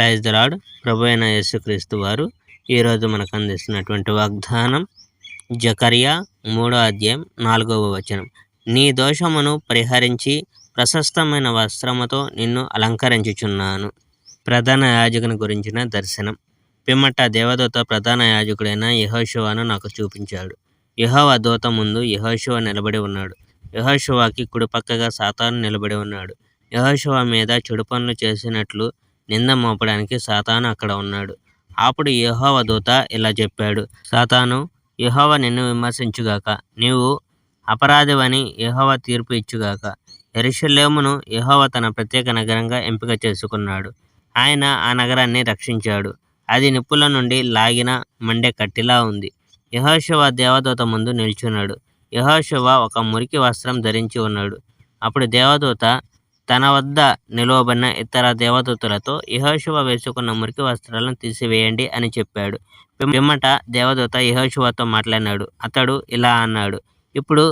Praise the lord. ప్రభు అయిన యేసుక్రీస్తు వారు ఈరోజు మనకు అందిస్తున్నటువంటి వాగ్దానం జకర్యా 3వ అధ్యాయం 4వ వచనం. నీ దోషమును పరిహరించి ప్రశస్తమైన వస్త్రముతో నిన్ను అలంకరించుచున్నాను. ప్రధాన యాజకుని గురించిన దర్శనం. పిమ్మట దేవదూత ప్రధాన యాజకుడైన యెహోషువను నాకు చూపించాడు. యెహోవా దూత ముందు యెహోషువ నిలబడి ఉన్నాడు. యెహోషువకి కుడిపక్కగా సాతాను నిలబడి ఉన్నాడు. యెహోషువ మీద చెడు పనులు చేసినట్లు నింద మోపడానికి సాతాను అక్కడ ఉన్నాడు. అప్పుడు యెహోవా దూత ఇలా చెప్పాడు, సాతాను, యెహోవా నిన్ను విమర్శించుగాక, నీవు అపరాధివని యెహోవా తీర్పు ఇచ్చుగాక. యెరూషలేమును యెహోవా తన ప్రత్యేక నగరంగా ఎంపిక చేసుకున్నాడు. ఆయన ఆ నగరాన్ని రక్షించాడు. అది నిప్పుల నుండి లాగిన మండే కట్టిలా ఉంది. యెహోషువ దేవదూత ముందు నిల్చున్నాడు. యెహోషువ ఒక మురికి వస్త్రం ధరించి ఉన్నాడు. అప్పుడు దేవదూత తన వద్ద నిలువబడిన ఇతర దేవదూతలతో యెహోషువ వేసుకున్న మురికి వస్త్రాలను తీసివేయండి అని చెప్పాడు. పిమ్మట దేవదూత యెహోషువతో మాట్లాడినాడు. అతడు ఇలా అన్నాడు, ఇప్పుడు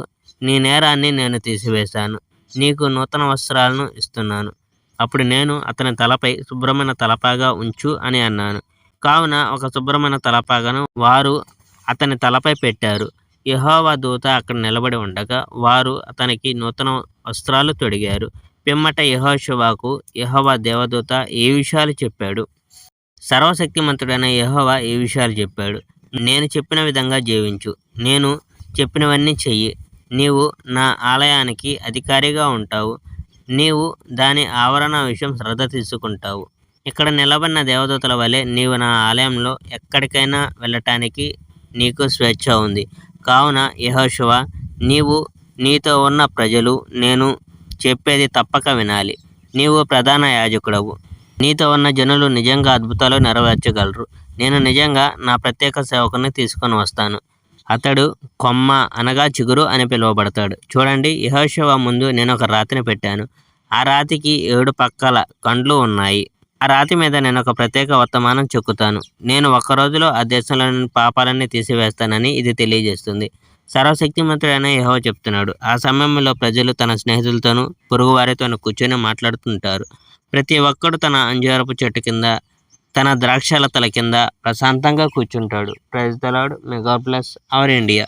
నీ నేరాన్ని నేను తీసివేశాను. నీకు నూతన వస్త్రాలను ఇస్తున్నాను. అప్పుడు నేను అతని తలపై శుభ్రమైన తలపాగా ఉంచు అని అన్నాను. కావున ఒక శుభ్రమైన తలపాగాను వారు అతని తలపై పెట్టారు. యెహోవా దూత అక్కడ నిలబడి ఉండగా వారు అతనికి నూతన వస్త్రాలు తొడిగారు. పిమ్మట యెహోషువకు యెహోవా దేవదూత ఈ విషయాలు చెప్పాడు. సర్వశక్తిమంతుడైన యెహోవా ఈ విషయాలు చెప్పాడు. నేను చెప్పిన విధంగా జీవించు. నేను చెప్పినవన్నీ చెయ్యి. నీవు నా ఆలయానికి అధికారిగా ఉంటావు. నీవు దాని ఆవరణ విషయం శ్రద్ధ తీసుకుంటావు. ఇక్కడ నిలబడిన దేవదూతల వలె నీవు నా ఆలయంలో ఎక్కడికైనా వెళ్ళటానికి నీకు స్వేచ్ఛ ఉంది. కావున యెహోషువ, నీవు నీతో ఉన్న ప్రజలు నేను చెప్పేది తప్పక వినాలి. నీవు ప్రధాన యాజకుడవు. నీతో ఉన్న జనులు నిజంగా అద్భుతాలు నెరవేర్చగలరు. నేను నిజంగా నా ప్రత్యేక సేవకుని తీసుకొని వస్తాను. అతడు కొమ్మ అనగా చిగురు అని పిలువబడతాడు. చూడండి, యెహోషువ ముందు నేను ఒక రాతిని పెట్టాను. ఆ రాతికి 7 పక్కల కండ్లు ఉన్నాయి. ఆ రాతి మీద నేను ఒక ప్రత్యేక వర్తమానం చెక్కుతాను. నేను ఒక్క రోజులో ఆ దేశంలోని పాపాలన్నీ తీసివేస్తానని ఇది తెలియజేస్తుంది. సర్వశక్తిమంతుడైన యెహోవా చెప్తున్నాడు. ఆ సమయంలో ప్రజలు తన స్నేహితులతోనూ పొరుగు వారితోనూ కూర్చొని మాట్లాడుతుంటారు. ప్రతి ఒక్కడు తన అంజూరపు చెట్టు కింద, తన ద్రాక్షలతల కింద ప్రశాంతంగా కూర్చుంటాడు. Praise the Lord. May God bless our India.